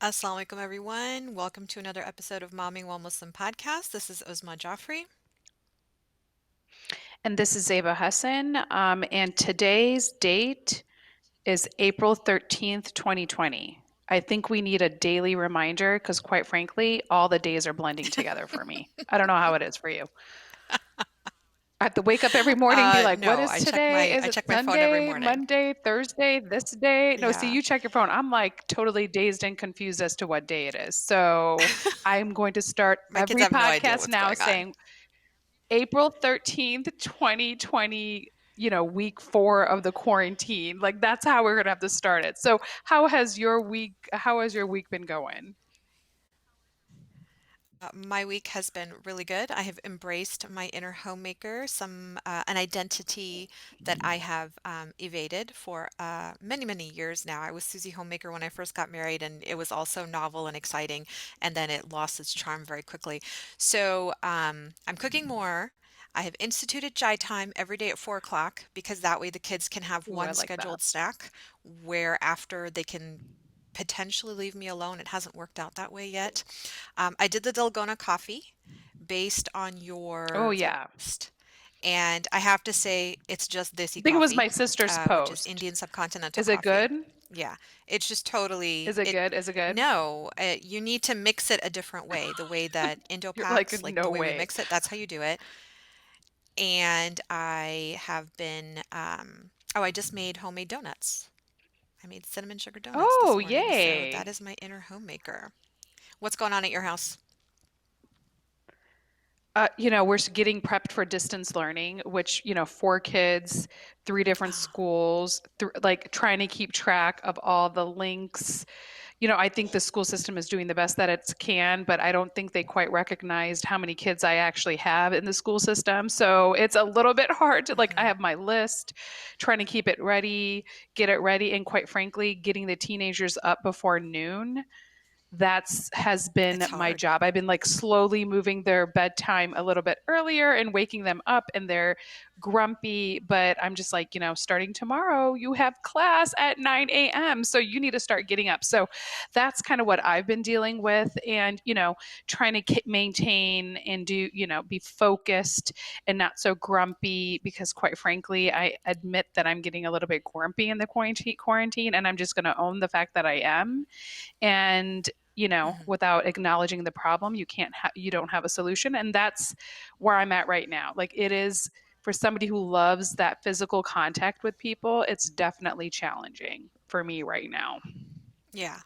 Assalamu alaikum, everyone. Welcome to another episode of Momming While Muslim podcast. This is Uzma Joffrey. And this is Zeba Hassan. And today's date is April 13th, 2020. I think we need a daily reminder because, quite frankly, all the days are blending together for me. I don't know how it is for you. I have to wake up every morning and be like, what No, is I check today? my Is I it check my phone every Sunday, morning. Monday, Thursday, this day? No, see, Yeah, you check your phone. I'm like totally dazed and confused as to what day it is. So I'm going to start my kids every have no idea podcast what's now going on. saying April 13th, 2020, week 4 of the quarantine. Like that's how we're gonna have to start it. So how has your week been going? My week has been really good. I have embraced my inner homemaker, an identity that I have evaded for many, many years now. I was Susie Homemaker when I first got married, and it was also novel and exciting, and then it lost its charm very quickly. So I'm cooking more. I have instituted chai time every day at 4 o'clock because that way the kids can have Ooh, I one like that. scheduled snack where after they can potentially leave me alone. It hasn't worked out that way yet. I did the Dalgona coffee based on Oh your yeah. post, and I have to say it's just I desi think it was coffee, my sister's which is post. Indian subcontinental Is it coffee. good? Yeah, it's just totally Is it it. good? Is it good? No, you need to mix it a different way. The way that You're like, Indo-Pacs, like the no way we way. mix it, that's how you do it. And I have been, oh, I just made homemade donuts. I made cinnamon sugar donuts Oh, this morning, so that yay. is my inner homemaker. What's going on at your house? We're getting prepped for distance learning, which, 4 kids, 3 different schools, like trying to keep track of all the links. I think the school system is doing the best that it can, but I don't think they quite recognized how many kids I actually have in the school system. So it's a little bit hard to, like, I Hmm. have my list, trying to keep it ready, get it ready, and quite frankly, getting the teenagers up before noon, that's has been It's my hard. job. I've been like slowly moving their bedtime a little bit earlier and waking them up, and they're grumpy, but I'm just like, starting tomorrow you have class at 9 a.m. So you need to start getting up. So that's kind of what I've been dealing with, and trying to maintain and do, be focused and not so grumpy, because quite frankly, I admit that I'm getting a little bit grumpy in the quarantine, and I'm just going to own the fact that I am. And Hmm. without acknowledging the problem, you don't have a solution. And that's where I'm at right now. Like, it is, for somebody who loves that physical contact with people, it's definitely challenging for me right now. Yeah.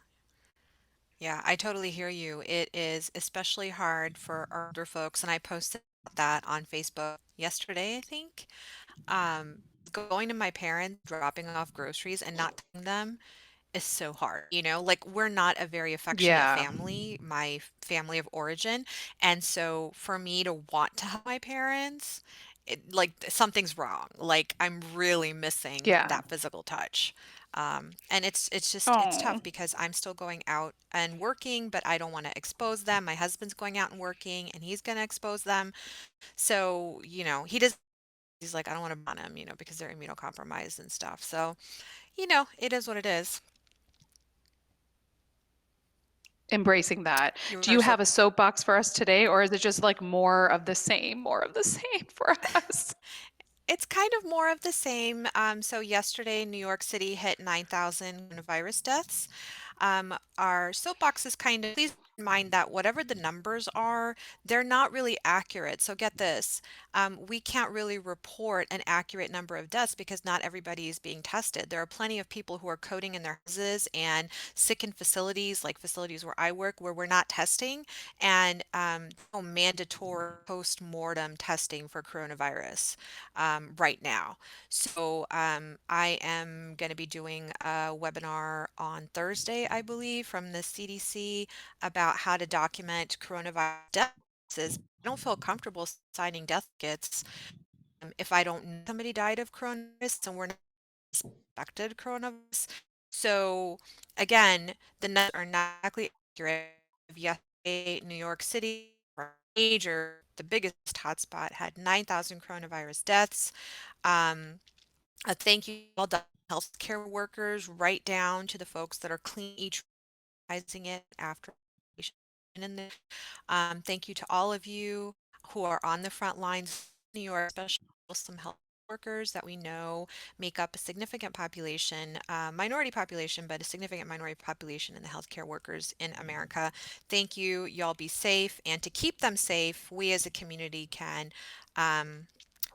Yeah, I totally hear you. It is especially hard for our older folks, and I posted that on Facebook yesterday, I think. Um, Going to my parents, dropping off groceries and not telling them is so hard. Like we're not a very affectionate Yeah. family, my family of origin. And so for me to want to help my parents, like something's wrong. Like I'm really missing Yeah. that physical touch. And it's Oh. tough because I'm still going out and working, but I don't want to expose them. My husband's going out and working and he's going to expose them. So, he's like, I don't want to bond them, because they're immunocompromised and stuff. So, it is what it is. Embracing that. Do You're you so have a soapbox for us today, or is it just like more of the same for us? It's kind of more of the same. So yesterday, New York City hit 9,000 coronavirus deaths. Our soapbox is kind of, please keep in mind that whatever the numbers are, they're not really accurate. So get this, we can't really report an accurate number of deaths because not everybody is being tested. There are plenty of people who are coding in their houses and sick in facilities, like facilities where I work, where we're not testing, and no mandatory post-mortem testing for coronavirus right now. So I am going to be doing a webinar on Thursday, I believe, from the CDC about how to document coronavirus deaths. I don't feel comfortable signing death kits if I don't know somebody died of coronavirus and we're not suspected coronavirus. So again, the numbers are not exactly accurate. Yesterday, New York City, the biggest hotspot, had 9,000 coronavirus deaths. Um, a thank you to all the healthcare workers, right down to the folks that are cleaning each. realizing it after. And then, thank you to all of you who are on the front lines in New York, especially Muslim health workers that we know make up a significant population, minority population, but a significant minority population in the healthcare workers in America. Thank you. Y'all be safe. And to keep them safe, we as a community um,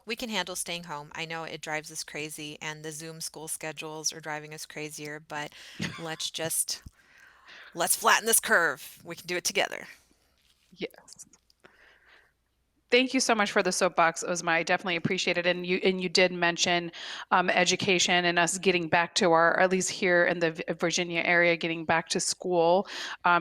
we can handle staying home. I know it drives us crazy, and the Zoom school schedules are driving us crazier, but let's just let's flatten this curve. We can do it together. Yes. Thank you so much for the soapbox, Ozma. I definitely appreciate it. And you did mention education and us getting back to our, or at least here in the Virginia area, getting back to school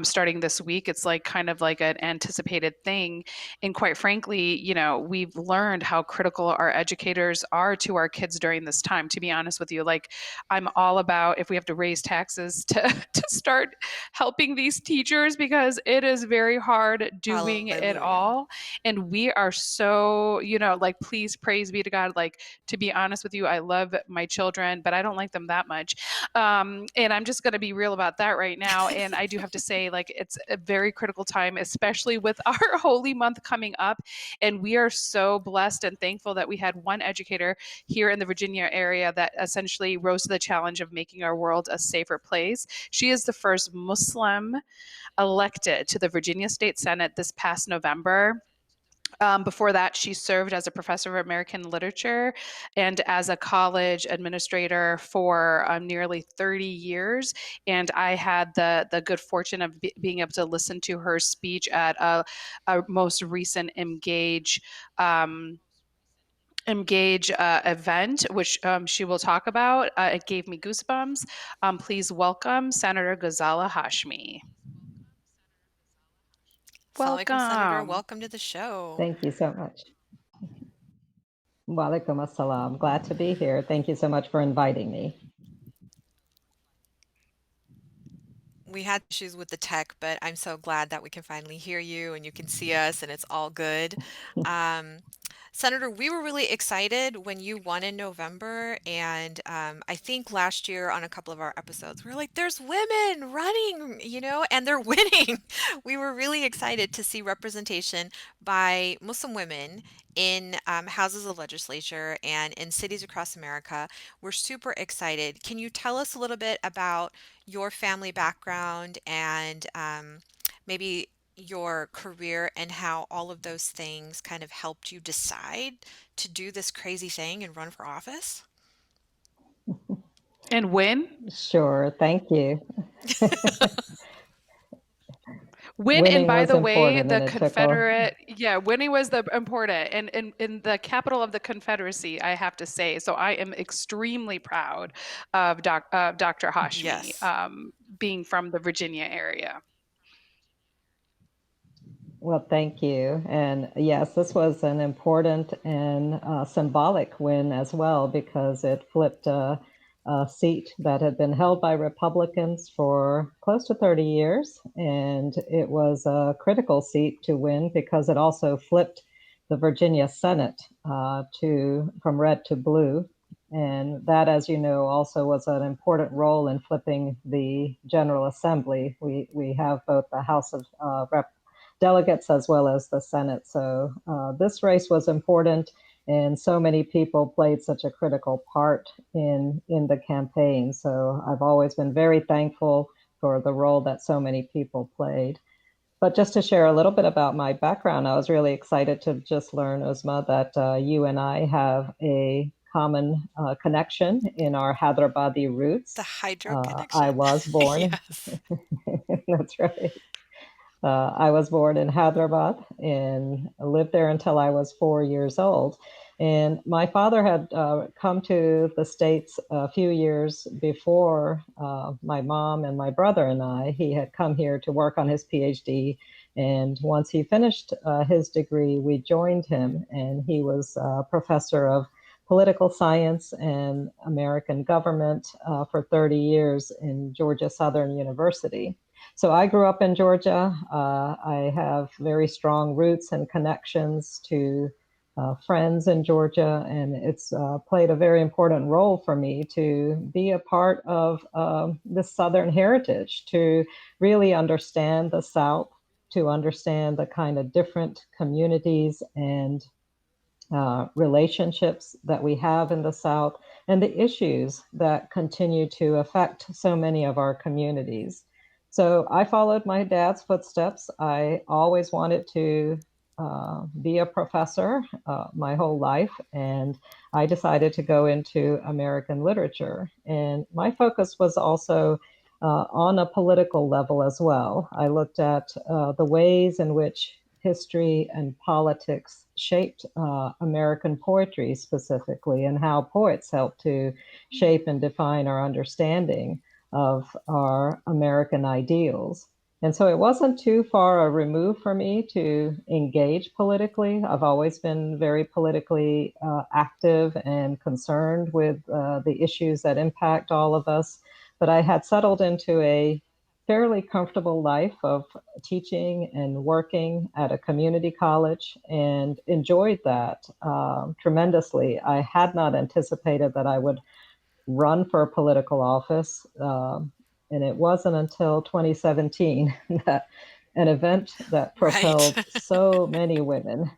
starting this week. It's like kind of like an anticipated thing. And quite frankly, we've learned how critical our educators are to our kids during this time. To be honest with you, like I'm all about if we have to raise taxes to to start helping these teachers because it is very hard doing it Hallelujah. all, and we are so, like, please, praise be to God. Like, to be honest with you, I love my children, but I don't like them that much. And I'm just going to be real about that right now. And I do have to say, like, it's a very critical time, especially with our holy month coming up. And we are so blessed and thankful that we had one educator here in the Virginia area that essentially rose to the challenge of making our world a safer place. She is the first Muslim elected to the Virginia State Senate this past November. Before that, she served as a professor of American literature and as a college administrator for nearly 30 years. And I had the good fortune of being able to listen to her speech at a most recent Engage event, which she will talk about. It gave me goosebumps. Please welcome Senator Ghazala Hashmi. Assalamu alaikum, Senator. Welcome. Welcome to the show. Thank you so much. Walaikum assalam. Glad to be here. Thank you so much for inviting me. We had issues with the tech, but I'm so glad that we can finally hear you and you can see us and it's all good. Um, Senator, we were really excited when you won in November, and I think last year on a couple of our episodes, we were like, "There's women running, and they're winning." We were really excited to see representation by Muslim women in houses of legislature and in cities across America. We're super excited. Can you tell us a little bit about your family background and maybe your career and how all of those things kind of helped you decide to do this crazy thing and run for office? And win? Sure. Thank you. Win, and Winning by was the way, important the and it took a, Confederate, yeah, winning was the important, and in the capital of the Confederacy, I have to say. So I am extremely proud of Dr. Hashmi Yes. being from the Virginia area. well, thank you. And yes, this was an important and symbolic win as well because it flipped a seat that had been held by Republicans for close to 30 years. And it was a critical seat to win because it also flipped the Virginia Senate to from red to blue. And that, as you know, also was an important role in flipping the General Assembly. We have both the House of delegates as well as the Senate. So this race was important, and so many people played such a critical part in the campaign. So I've always been very thankful for the role that so many people played. But just to share a little bit about my background, I was really excited to just learn, Uzma, that you and I have a common connection in our Hyderabadi The roots. hydro I connection. was born, Yes. that's right. I was born in Hyderabad and lived there until I was 4 years old. And my father had come to the States a few years before my mom and my brother and I. He had come here to work on his PhD. And once he finished his degree, we joined him, and he was a professor of political science and American government for 30 years in Georgia Southern University. So I grew up in Georgia. I have very strong roots and connections to friends in Georgia, and it's played a very important role for me to be a part of the Southern heritage, to really understand the South, to understand the kind of different communities and relationships that we have in the South and the issues that continue to affect so many of our communities. So I followed my dad's footsteps. I always wanted to be a professor my whole life, and I decided to go into American literature. And my focus was also on a political level as well. I looked at the ways in which history and politics shaped American poetry specifically, and how poets helped to shape and define our understanding of our American ideals. And so it wasn't too far a remove for me to engage politically. I've always been very politically active and concerned with the issues that impact all of us. But I had settled into a fairly comfortable life of teaching and working at a community college and enjoyed that tremendously. I had not anticipated that I would run for a political office. And it wasn't until 2017 that an event that Right. propelled so many women,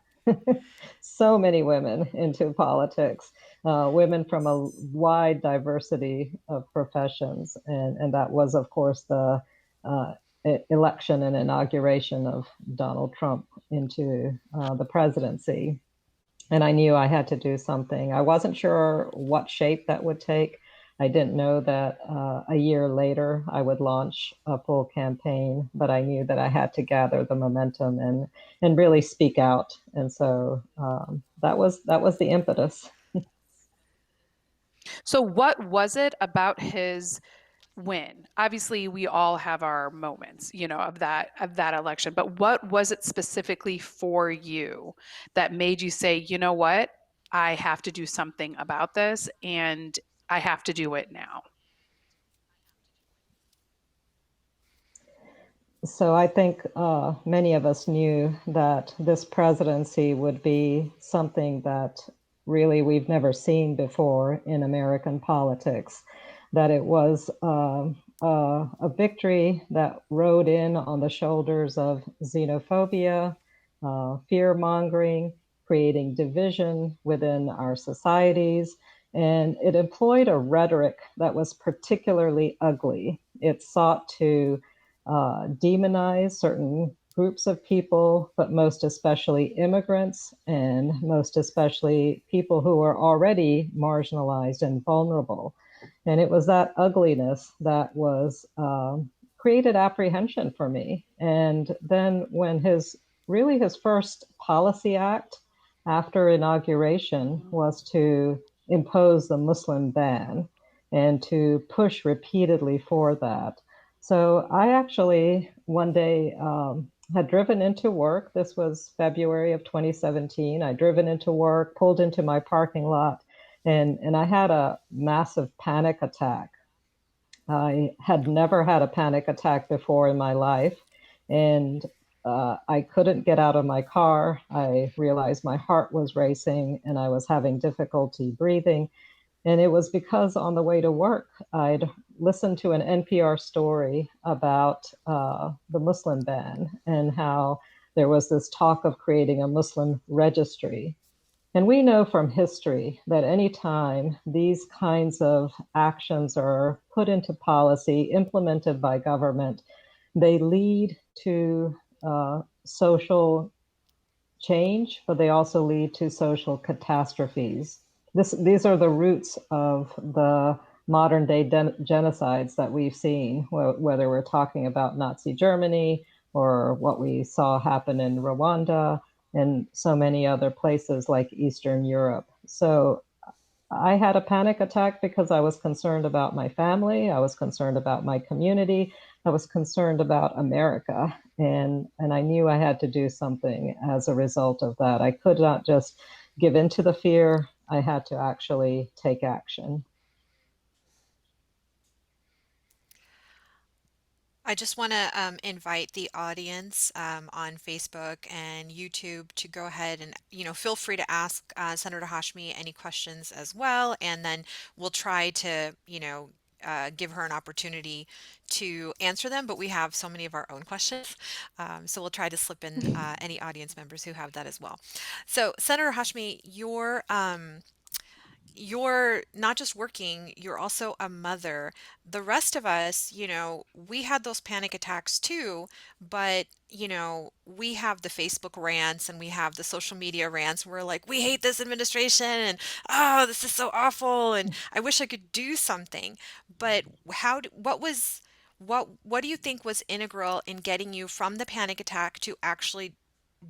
so many women into politics, women from a wide diversity of professions. And that was, of course, the uh, election and inauguration of Donald Trump into the presidency. And I knew I had to do something. I wasn't sure what shape that would take. I didn't know that a year later I would launch a full campaign, but I knew that I had to gather the momentum and really speak out. And so that was the impetus. So, what was it about his win? Obviously, we all have our moments, of that election. But what was it specifically for you that made you say, you know what, I have to do something about this, and I have to do it now? So I think many of us knew that this presidency would be something that really we've never seen before in American politics, that it was a victory that rode in on the shoulders of xenophobia, fear mongering, creating division within our societies. And it employed a rhetoric that was particularly ugly. It sought to demonize certain groups of people, but most especially immigrants, and most especially people who are already marginalized and vulnerable. And it was that ugliness that was created apprehension for me. And then when his first policy act after inauguration Mhm. was to impose the Muslim ban and to push repeatedly for that. So I actually one day had driven into work. This was February of 2017. I driven into work, pulled into my parking lot, and I had a massive panic attack. I had never had a panic attack before in my life, and I couldn't get out of my car. I realized my heart was racing and I was having difficulty breathing. And it was because on the way to work, I'd listened to an NPR story about the Muslim ban and how there was this talk of creating a Muslim registry. And we know from history that anytime these kinds of actions are put into policy, implemented by government, they lead to social change, but they also lead to social catastrophes. These are the roots of the modern day genocides that we've seen, whether we're talking about Nazi Germany or what we saw happen in Rwanda and so many other places like Eastern Europe. So I had a panic attack because I was concerned about my family, I was concerned about my community, I was concerned about America, and I knew I had to do something as a result of that. I could not just give in to the fear. I had to actually take action. I just want to invite the audience on Facebook and YouTube to go ahead and, feel free to ask Senator Hashmi any questions as well. And then we'll try to, give her an opportunity to answer them. But we have so many of our own questions. So we'll try to slip in any audience members who have that as well. So, Senator Hashmi, you're not just working, you're also a mother. The rest of us, we had those panic attacks too, but, we have the Facebook rants and we have the social media rants. We're like, we hate this administration and, oh, this is so awful and I wish I could do something. But what do you think was integral in getting you from the panic attack to actually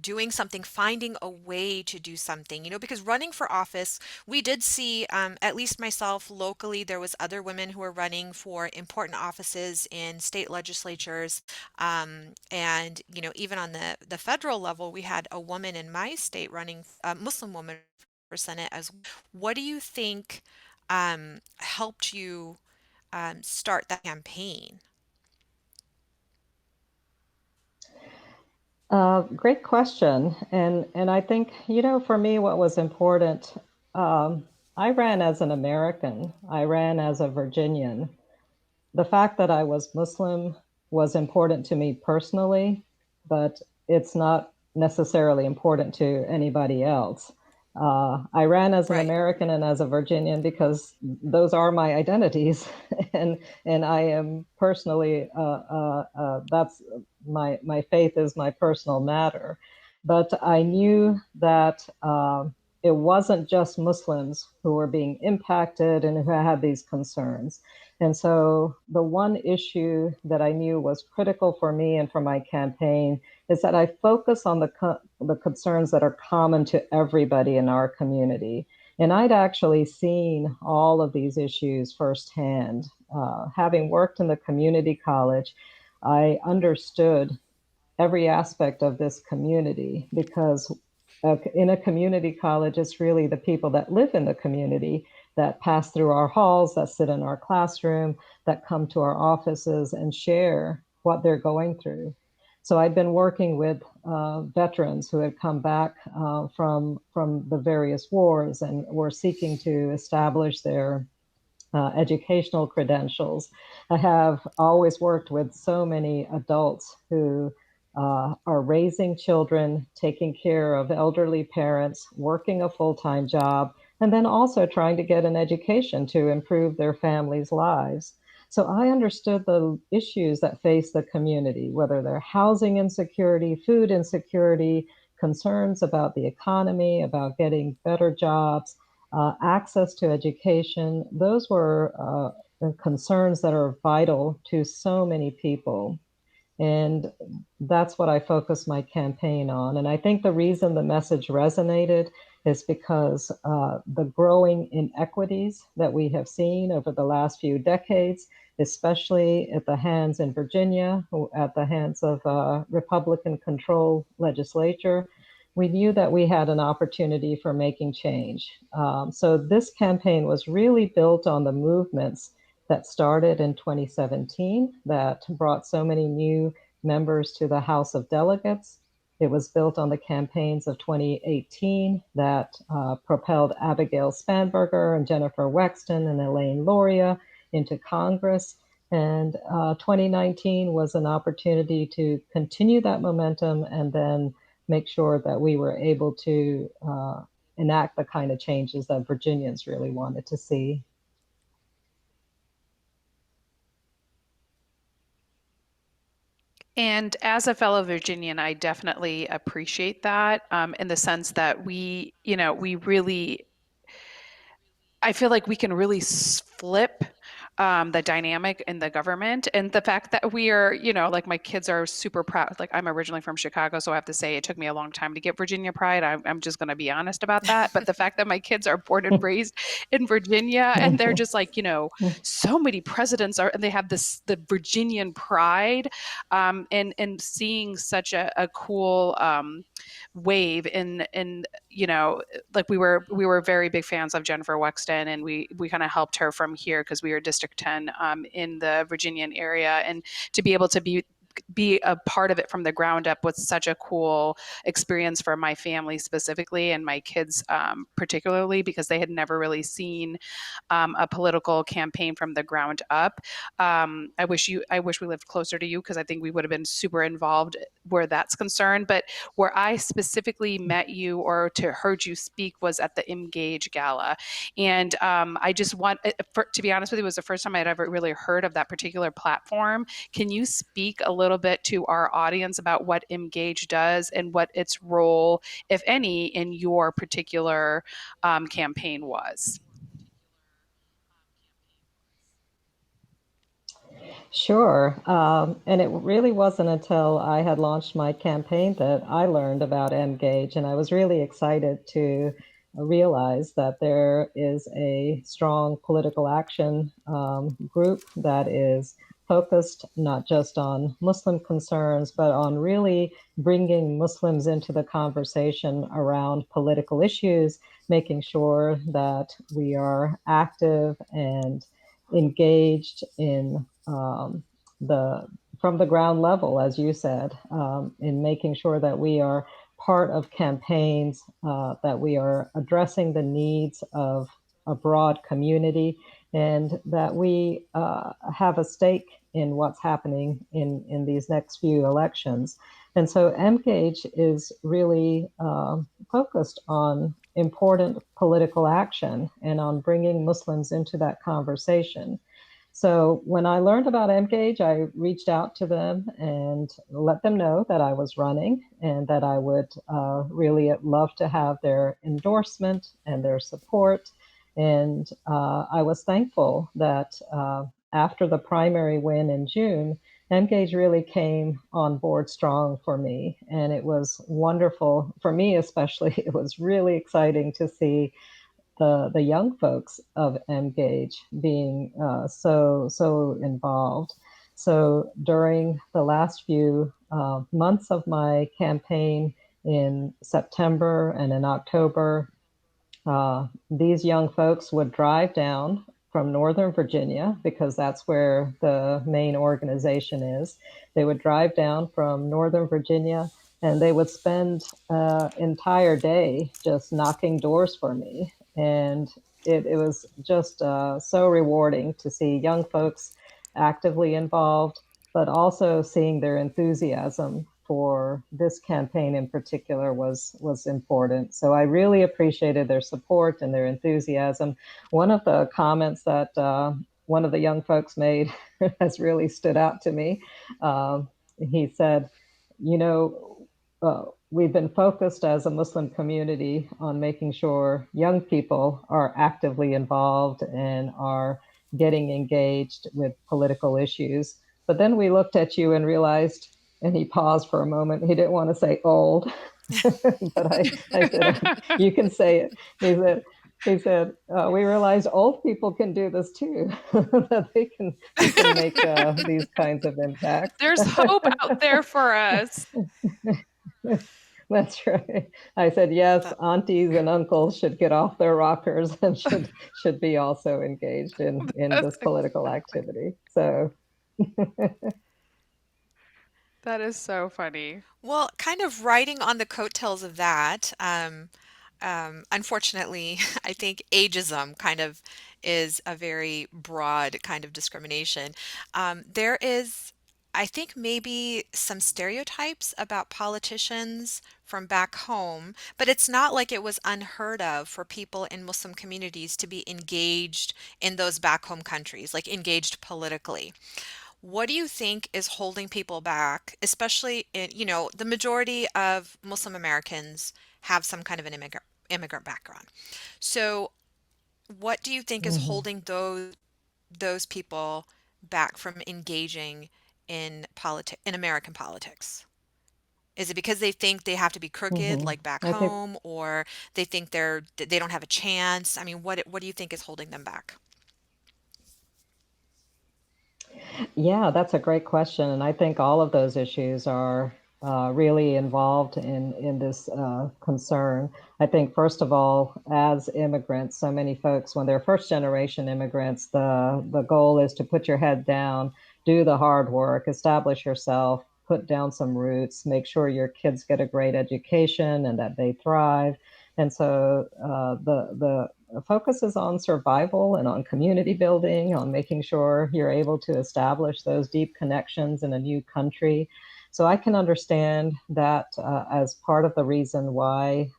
doing something, finding a way to do something, because running for office, we did see, at least myself locally, there was other women who were running for important offices in state legislatures. And, even on the federal level, we had a woman in my state running, a Muslim woman for Senate as well. What do you think helped you start that campaign? Great question. And I think, for me, what was important, I ran as an American, I ran as a Virginian. The fact that I was Muslim was important to me personally, but it's not necessarily important to anybody else. I ran as an Right. American and as a Virginian because those are my identities, and I am personally that's my faith is my personal matter. But I knew that it wasn't just Muslims who were being impacted and who had these concerns. And so the one issue that I knew was critical for me and for my campaign is that I focus on the concerns that are common to everybody in our community. And I'd actually seen all of these issues firsthand. Having worked in the community college, I understood every aspect of this community because in a community college, it's really the people that live in the community that pass through our halls, that sit in our classroom, that come to our offices and share what they're going through. So I'd been working with veterans who had come back from the various wars and were seeking to establish their educational credentials. I have always worked with so many adults who are raising children, taking care of elderly parents, working a full time job, and then also trying to get an education to improve their families' lives. So I understood the issues that face the community, whether they're housing insecurity, food insecurity, concerns about the economy, about getting better jobs, access to education. Those were concerns that are vital to so many people. And that's what I focused my campaign on. And I think the reason the message resonated is because the growing inequities that we have seen over the last few decades, especially at the hands in Virginia, at the hands of Republican controlled legislature, we knew that we had an opportunity for making change. So this campaign was really built on the movements that started in 2017 that brought so many new members to the House of Delegates. It was built on the campaigns of 2018 that propelled Abigail Spanberger and Jennifer Wexton and Elaine Loria into Congress. And 2019 was an opportunity to continue that momentum and then make sure that we were able to enact the kind of changes that Virginians really wanted to see. And as a fellow Virginian, I definitely appreciate that in the sense that we really I feel like we can really flip the dynamic in the government and the fact that we are, like my kids are super proud. Like I'm originally from Chicago, so I have to say it took me a long time to get Virginia pride. I'm just going to be honest about that. But the fact that my kids are born and raised in Virginia and they're just like, so many presidents are, and they have the Virginian pride, and seeing such a cool wave in like we were very big fans of Jennifer Wexton, and we kind of helped her from here because we were District 10 in the Virginian area, and to be able to be a part of it from the ground up was such a cool experience for my family specifically and my kids particularly because they had never really seen a political campaign from the ground up. I wish we lived closer to you because I think we would have been super involved where that's concerned. But where I specifically met you or to heard you speak was at the EMGAGE gala, and I just want, to be honest with you, it was the first time I'd ever really heard of that particular platform. Can you speak a little bit to our audience about what EMGAGE does and what its role, if any, in your particular campaign was? Sure. And it really wasn't until I had launched my campaign that I learned about Engage, and I was really excited to realize that there is a strong political action group that is focused not just on Muslim concerns, but on really bringing Muslims into the conversation around political issues, making sure that we are active and engaged in the from the ground level, as you said, in making sure that we are part of campaigns, that we are addressing the needs of a broad community, and that we have a stake in what's happening in these next few elections. And so MGAGE is really focused on important political action and on bringing Muslims into that conversation. So when I learned about EMGAGE, I reached out to them and let them know that I was running and that I would really love to have their endorsement and their support. And I was thankful that after the primary win in June, EMGAGE really came on board strong for me. And it was wonderful for me, especially. It was really exciting to see the young folks of Engage being so involved. So during the last few months of my campaign in September and in October, these young folks would drive down from Northern Virginia because that's where the main organization is. They would drive down from Northern Virginia and they would spend an entire day just knocking doors for me. And it was just so rewarding to see young folks actively involved, but also seeing their enthusiasm for this campaign in particular was important. So I really appreciated their support and their enthusiasm. One of the comments that one of the young folks made has really stood out to me. He said, "You know, we've been focused as a Muslim community on making sure young people are actively involved and are getting engaged with political issues. But then we looked at you and realized," and he paused for a moment. He didn't want to say old, but I said, "You can say it." He said, "We realized old people can do this too, that we can make these kinds of impacts." There's hope out there for us. That's right. I said, yes, That aunties and uncles should get off their rockers and should be also engaged in That's this political activity. So That is so funny. Well, kind of riding on the coattails of that, unfortunately, I think ageism kind of is a very broad kind of discrimination. There is, I think, maybe some stereotypes about politicians from back home, but it's not like it was unheard of for people in Muslim communities to be engaged in those back home countries, like engaged politically. What do you think is holding people back, especially in, the majority of Muslim Americans have some kind of an immigrant background. So, what do you think is mhm, holding those people back from engaging in American politics? Is it because they think they have to be crooked mhm. like back I think, home, or they think they don't have a chance? I mean, what do you think is holding them back? yeah, that's a great question. And I think all of those issues are really involved in this concern. I think, first of all, as immigrants, so many folks, when they're first generation immigrants, the goal is to put your head down, do the hard work, establish yourself, put down some roots, make sure your kids get a great education and that they thrive. And so the focus is on survival and on community building, on making sure you're able to establish those deep connections in a new country. So I can understand that as part of the reason why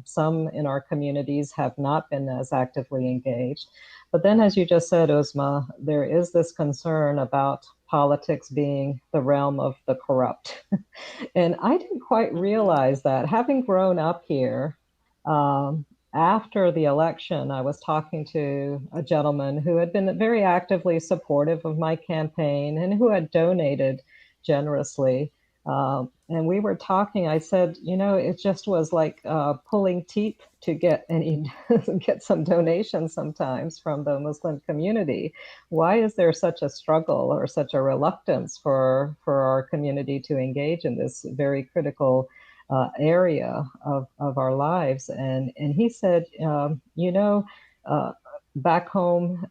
some in our communities have not been as actively engaged. But then, as you just said, Uzma, there is this concern about politics being the realm of the corrupt. And I didn't quite Mhm. realize that. Having grown up here, um, after the election, I was talking to a gentleman who had been very actively supportive of my campaign and who had donated generously. And we were talking. I said, you know, it just was like pulling teeth to get any get some donations sometimes from the Muslim community. Why is there such a struggle or such a reluctance for our community to engage in this very critical area of our lives? And he said, you know, uh, back home.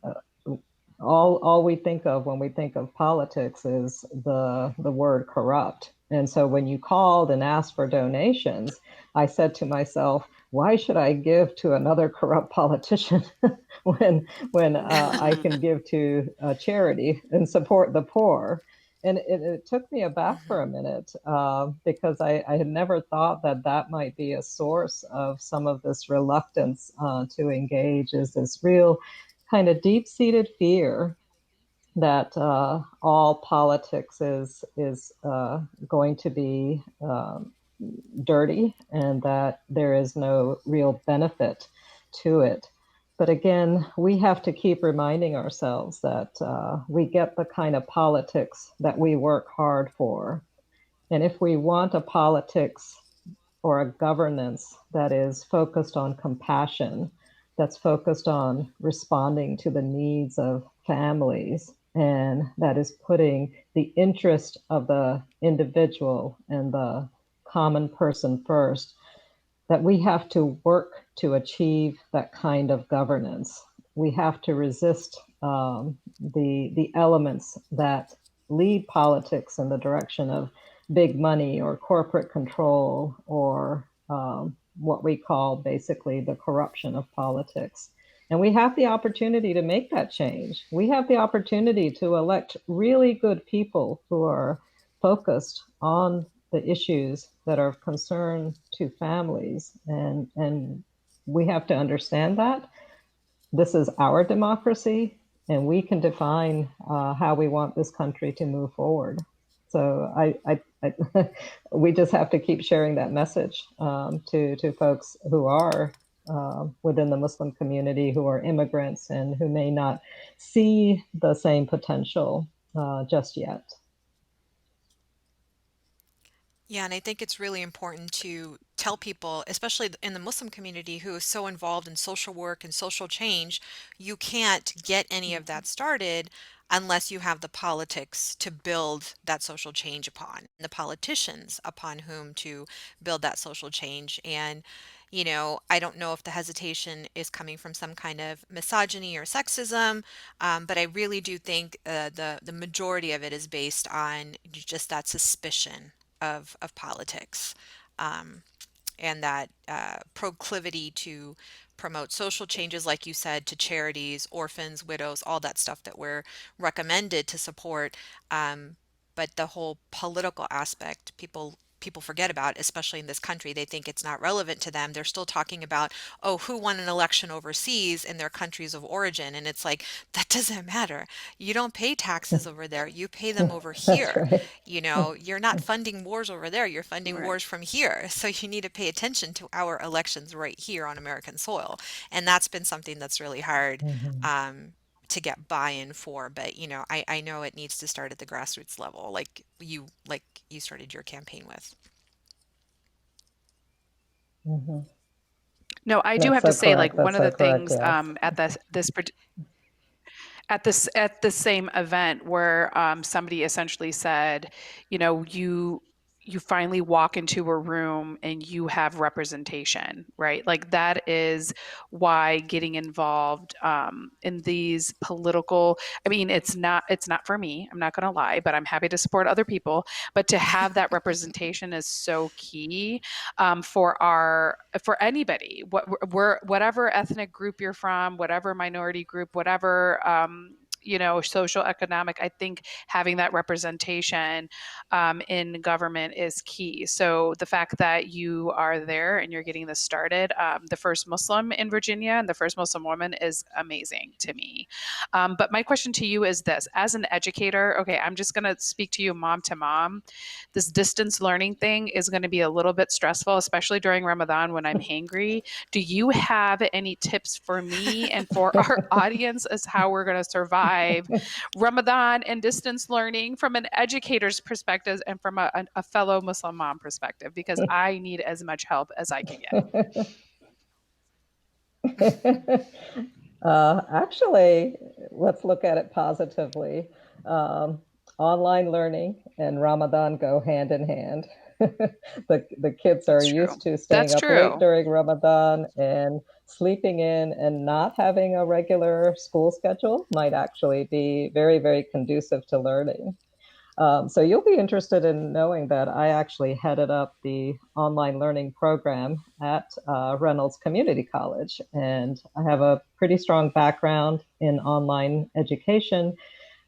All we think of when we think of politics is the word corrupt. And so when you called and asked for donations, I said to myself, why should I give to another corrupt politician when I can give to a charity and support the poor? And it took me aback for a Mhm. minute because I had never thought that that might be a source of some of this reluctance to engage, is this real kind of deep-seated fear that all politics is going to be dirty and that there is no real benefit to it. But again, we have to keep reminding ourselves that we get the kind of politics that we work hard for. And if we want a politics or a governance that is focused on compassion, that's focused on responding to the needs of families, and that is putting the interest of the individual and the common person first, that we have to work to achieve that kind of governance. We have to resist the elements that lead politics in the direction of big money or corporate control or what we call basically the corruption of politics. And we have the opportunity to make that change. We have the opportunity to elect really good people who are focused on the issues that are of concern to families. And we have to understand that this is our democracy and we can define how we want this country to move forward. So we just have to keep sharing that message to folks who are within the Muslim community, who are immigrants and who may not see the same potential just yet. Yeah, and I think it's really important to tell people, especially in the Muslim community who is so involved in social work and social change, you can't get any of that started unless you have the politics to build that social change upon, the politicians upon whom to build that social change. And, I don't know if the hesitation is coming from some kind of misogyny or sexism, but I really do think the majority of it is based on just that suspicion of politics, um, and that proclivity to promote social changes, like you said, to charities, orphans, widows, all that stuff that we're recommended to support. But the whole political aspect, people forget about, especially in this country. They think it's not relevant to them. They're still talking about, oh, who won an election overseas in their countries of origin. And it's like, that doesn't matter. You don't pay taxes over there. You pay them over That's here. right. You're not funding wars over there. You're funding Right. wars from here. So you need to pay attention to our elections right here on American soil. And that's been something that's really hard Mhm, um, to get buy-in for. But, I know it needs to start at the grassroots level, like you started your campaign with. mhm. No, I do That's have to so say, like, correct. one That's of so the correct. things Yes. at this same event where somebody essentially said, you know, you finally walk into a room and you have representation, right? Like that is why getting involved in these political, I mean, it's not for me, I'm not going to lie, but I'm happy to support other people. But to have that representation is so key for anybody, whatever ethnic group you're from, whatever minority group, whatever social economic. I think having that representation in government is key. So the fact that you are there and you're getting this started, the first Muslim in Virginia and the first Muslim woman is amazing to me. But my question to you is this: as an educator, okay, I'm just going to speak to you mom to mom. This distance learning thing is going to be a little bit stressful, especially during Ramadan when I'm hangry. Do you have any tips for me and for our audience as how we're going to survive Ramadan and distance learning from an educator's perspective and from a fellow Muslim mom perspective? Because I need as much help as I can get. Actually, let's look at it positively. Um, Online learning and Ramadan go hand in hand. The kids are That's true. used to staying That's up late true. during Ramadan, and sleeping in and not having a regular school schedule might actually be very, very conducive to learning. So you'll be interested in knowing that I actually headed up the online learning program at Reynolds Community College, and I have a pretty strong background in online education.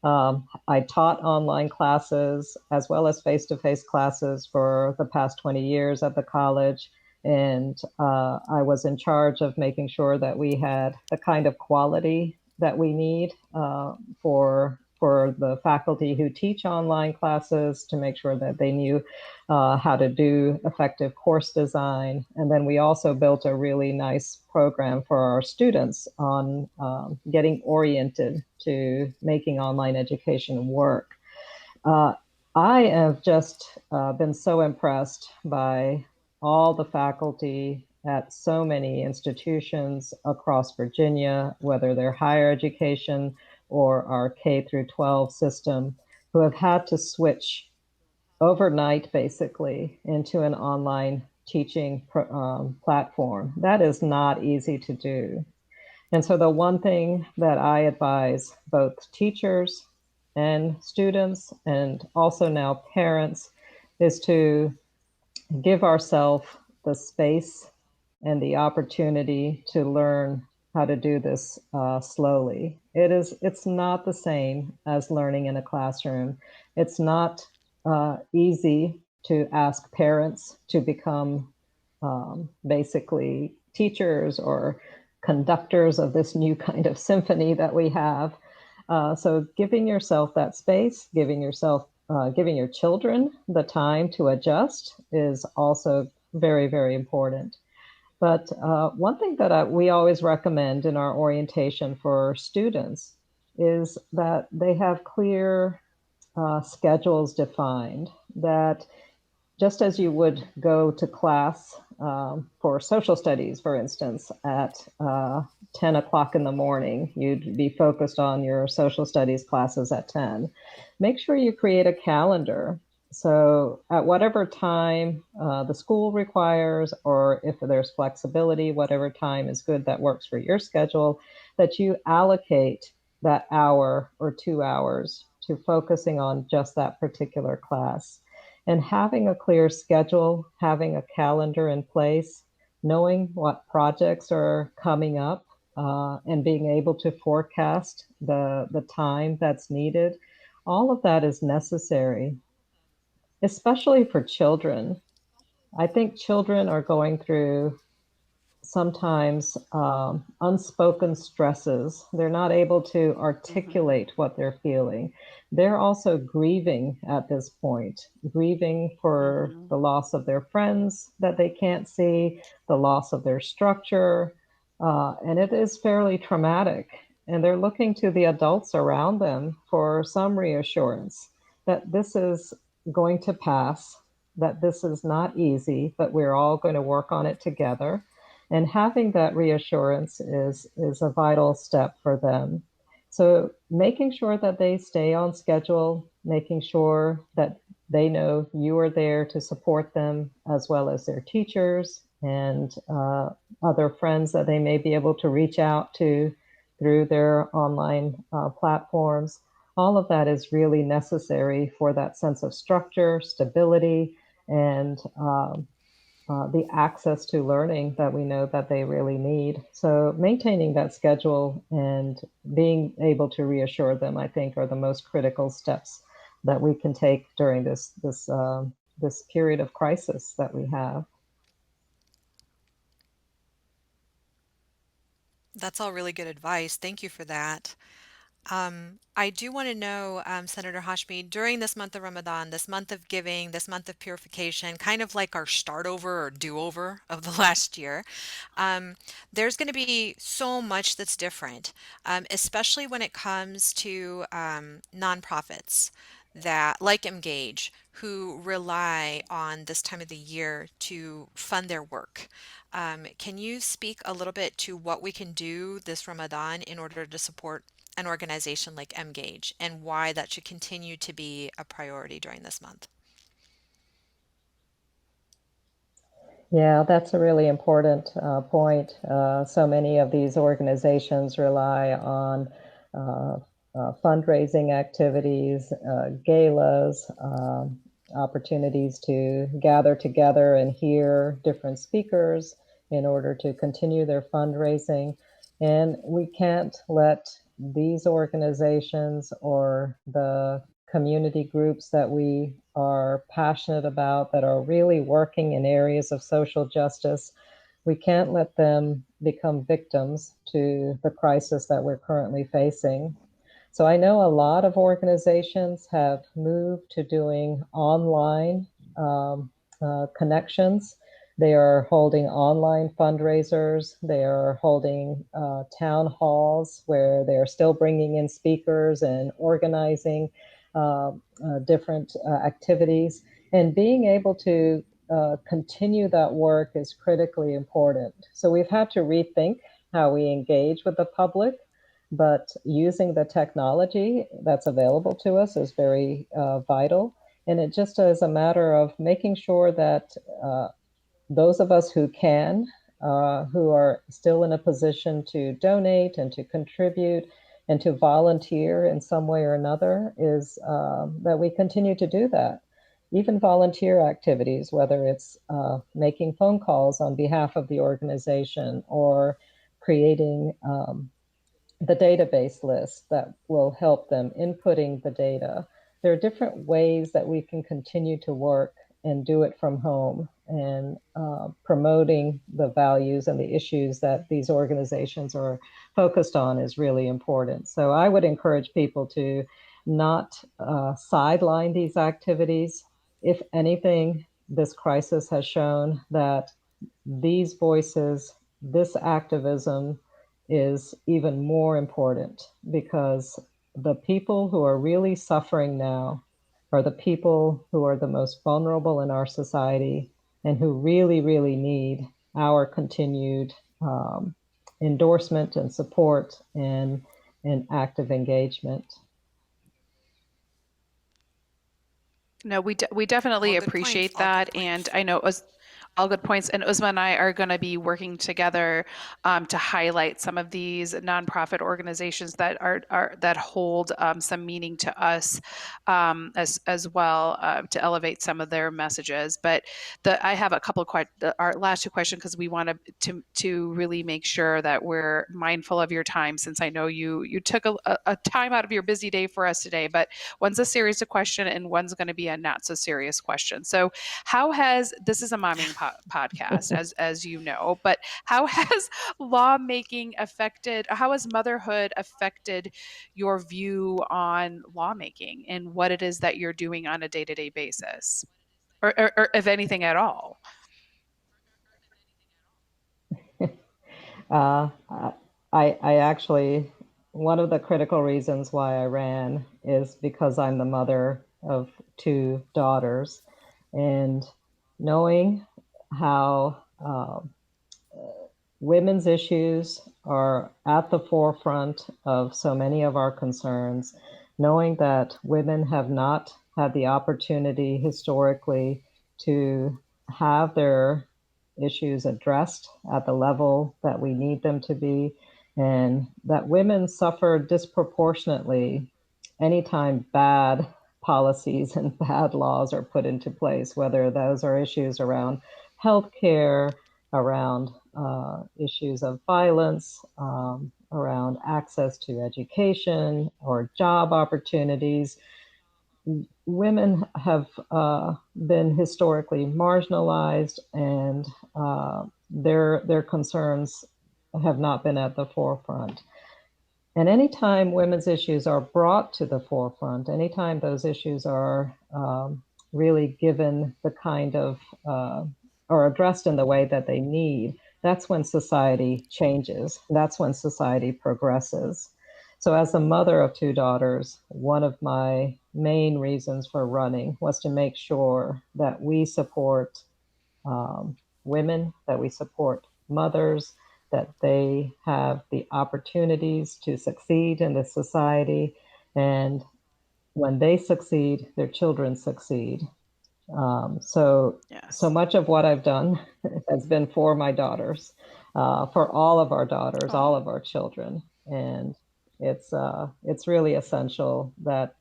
I taught online classes as well as face-to-face classes for the past 20 years at the college. And I was in charge of making sure that we had the kind of quality that we need for the faculty who teach online classes, to make sure that they knew how to do effective course design. And then we also built a really nice program for our students on getting oriented to making online education work. Uh, I have just been so impressed by all the faculty at so many institutions across Virginia, whether they're higher education or our K through 12 system, who have had to switch overnight basically into an online teaching platform. That is not easy to do. And so, the one thing that I advise both teachers and students, and also now parents, is to give ourselves the space and the opportunity to learn how to do this slowly. It's not the same as learning in a classroom. It's not easy to ask parents to become basically teachers or conductors of this new kind of symphony that we have. So giving yourself that space, giving your children the time to adjust is also very, very important. But one thing that we always recommend in our orientation for students is that they have clear schedules defined, that just as you would go to class for social studies, for instance, at 10 o'clock in the morning, you'd be focused on your social studies classes at 10. Make sure you create a calendar. So, at whatever time the school requires, or if there's flexibility, whatever time is good that works for your schedule, that you allocate that hour or 2 hours to focusing on just that particular class. And having a clear schedule, having a calendar in place, knowing what projects are coming up, and being able to forecast the time that's needed, all of that is necessary, especially for children. I think children are going through sometimes unspoken stresses. They're not able to Mm-hmm. articulate what they're feeling. They're also grieving at this point, grieving for Mm-hmm. the loss of their friends that they can't see, the loss of their structure. And it is fairly traumatic. And they're looking to the adults around them for some reassurance that this is going to pass, that this is not easy, but we're all going to work on it together. And having that reassurance is a vital step for them. So making sure that they stay on schedule, making sure that they know you are there to support them, as well as their teachers and other friends that they may be able to reach out to through their online platforms. All of that is really necessary for that sense of structure, stability, and the access to learning that we know that they really need. So maintaining that schedule and being able to reassure them, I think, are the most critical steps that we can take during this period of crisis that we have. That's all really good advice. Thank you for that. I do want to know, Senator Hashmi, during this month of Ramadan, this month of giving, this month of purification, kind of like our start over or do over of the last year, um, there's going to be so much that's different, especially when it comes to nonprofits that, like EMGAGE, who rely on this time of the year to fund their work. Can you speak a little bit to what we can do this Ramadan in order to support an organization like EMGAGE and why that should continue to be a priority during this month? Yeah, that's a really important point. So many of these organizations rely on uh, fundraising activities, galas, opportunities to gather together and hear different speakers in order to continue their fundraising. And we can't let these organizations or the community groups that we are passionate about that are really working in areas of social justice, we can't let them become victims to the crisis that we're currently facing. So I know a lot of organizations have moved to doing online um, connections. They are holding online fundraisers. They are holding town halls where they are still bringing in speakers and organizing different activities. And being able to continue that work is critically important. So we've had to rethink how we engage with the public, but using the technology that's available to us is very vital. And it just is a matter of making sure that those of us who can, who are still in a position to donate and to contribute and to volunteer in some way or another, is that we continue to do that. Even volunteer activities, whether it's making phone calls on behalf of the organization or creating the database list that will help them inputting the data. There are different ways that we can continue to work and do it from home, and promoting the values and the issues that these organizations are focused on is really important. So I would encourage people to not sideline these activities. If anything, this crisis has shown that these voices, this activism is even more important, because the people who are really suffering now are the people who are the most vulnerable in our society and who really, really need our continued endorsement and support and active engagement. No, we definitely All good points. appreciate All good that, and points. I know all good points. And Uzma and I are going to be working together to highlight some of these nonprofit organizations that are that hold some meaning to us as well, to elevate some of their messages. But I have a couple of our last two questions, because we want to really make sure that we're mindful of your time, since I know you took a time out of your busy day for us today. But one's a serious question and one's going to be a not so serious question. So, how has this is a momming podcast, as you know, but how has lawmaking affected? How has motherhood affected your view on lawmaking and what it is that you're doing on a day to day basis, or if anything at all? Uh, I actually, one of the critical reasons why I ran is because I'm the mother of two daughters, and knowing how women's issues are at the forefront of so many of our concerns, knowing that women have not had the opportunity historically to have their issues addressed at the level that we need them to be, and that women suffer disproportionately anytime bad policies and bad laws are put into place, whether those are issues around healthcare, around issues of violence, around access to education or job opportunities. Women have been historically marginalized, and their concerns have not been at the forefront. And anytime women's issues are brought to the forefront, anytime those issues are really given the kind of, or addressed in the way that they need, that's when society changes. That's when society progresses. So, as a mother of two daughters, one of my main reasons for running was to make sure that we support um, women, that we support mothers, that they have the opportunities to succeed in this society. And when they succeed, their children succeed. So Yes. much of what I've done has been for my daughters, for all of our daughters, all Oh, of our children, and it's really essential that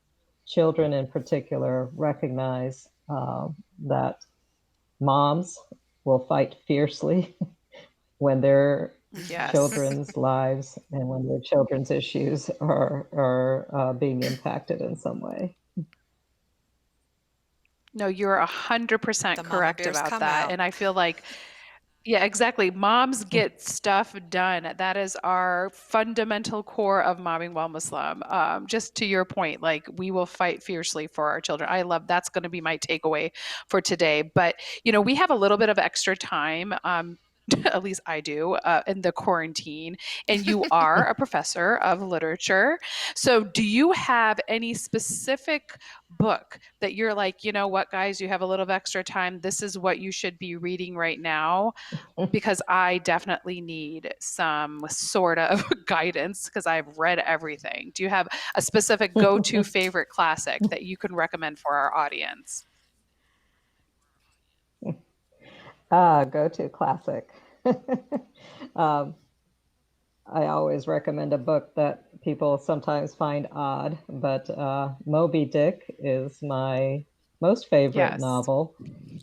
children in particular recognize that moms will fight fiercely when their yes. children's lives and when their children's issues are being impacted in some way. No, you're The 100% mama correct bears about come that. out. And I feel like, yeah, exactly. Moms get stuff done. That is our fundamental core of momming while Muslim. Just to your point, like we will fight fiercely for our children. I love that's going to be my takeaway for today. But we have a little bit of extra time. At least I do, in the quarantine. And you are a professor of literature. So, do you have any specific book that you're like, you know what, guys, you have a little extra time? This is what you should be reading right now? Because I definitely need some sort of guidance because I've read everything. Do you have a specific go to favorite classic that you can recommend for our audience? Go to classic. um, I always recommend a book that people sometimes find odd, but Moby Dick is my most favorite Yes. novel.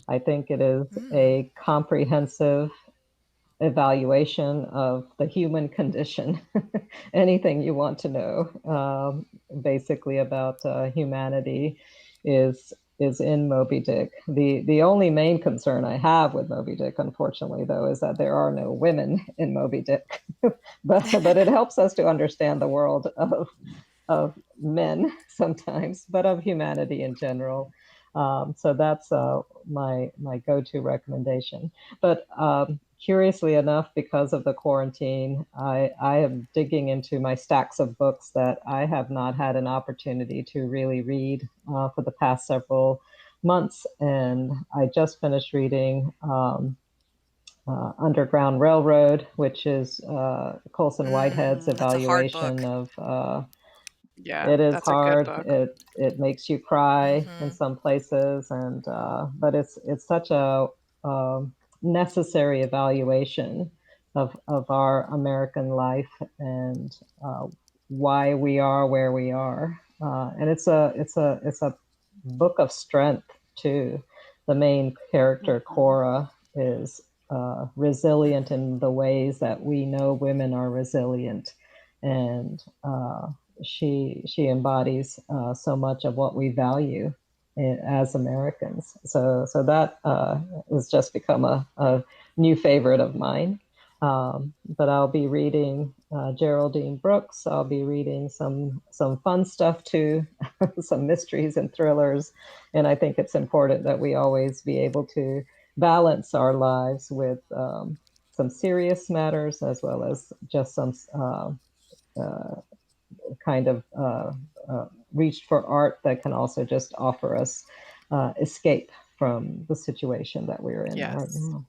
I think it is Mm. a comprehensive evaluation of the human condition. Anything you want to know, basically about humanity, is is in Moby Dick. The only main concern I have with Moby Dick, unfortunately, though, is that there are no women in Moby Dick. But it helps us to understand the world of men sometimes, but of humanity in general. So that's my go-to recommendation. But curiously enough, because of the quarantine, I am digging into my stacks of books that I have not had an opportunity to really read for the past several months. And I just finished reading Underground Railroad, which is Colson Whitehead's That's a hard evaluation book. of Yeah, it is that's a good hard. book. It makes you cry in Hmm. some places, and but it's such a necessary evaluation of our American life and why we are where we are. And it's a book of strength too. The main character Mhm. Cora is resilient in the ways that we know women are resilient, and she embodies so much of what we value as Americans. So that has just become a new favorite of mine. But I'll be reading Geraldine Brooks. I'll be reading some fun stuff too, some mysteries and thrillers. And I think it's important that we always be able to balance our lives with some serious matters as well as just some uh, kind of reached for art that can also just offer us escape from the situation that we're in right Yes. now.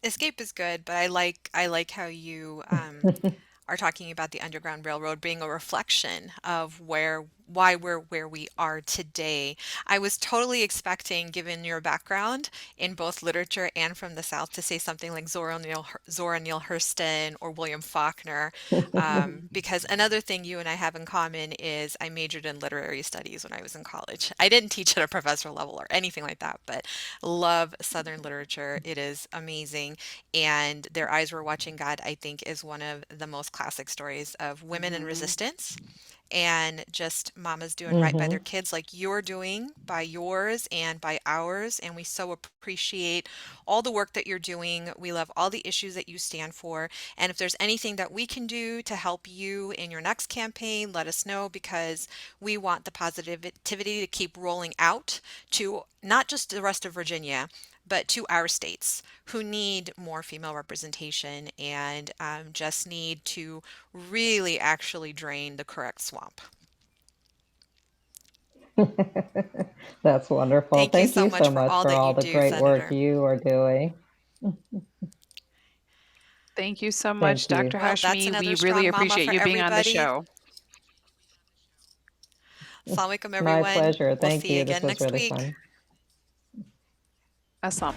Escape is good, but I like how you are talking about the Underground Railroad being a reflection of where why we're where we are today. I was totally expecting, given your background in both literature and from the South, to say something like Zora Neale Hurston or William Faulkner, because another thing you and I have in common is I majored in literary studies when I was in college. I didn't teach at a professor level or anything like that, but love Southern literature. It is amazing. And Their Eyes Were Watching God, I think, is one of the most classic stories of women in resistance and just mamas doing right by their Hmm. kids like you're doing by yours and by ours. And we so appreciate all the work that you're doing. We love all the issues that you stand for. And if there's anything that we can do to help you in your next campaign, let us know because we want the positivity to keep rolling out to not just the rest of Virginia, but to our states who need more female representation and just need to really actually drain the correct swamp. That's wonderful. Thank you Thank so you much so for much all for that all you the do, great work Senator. you are doing. Thank you so much, Thank you. Dr. Well, that's Hashmi. We another really strong mama appreciate for you being on the everybody. show. Assalamu alaikum, My everyone. pleasure. We'll Thank see you you. This again was next really week. fun. Assalamu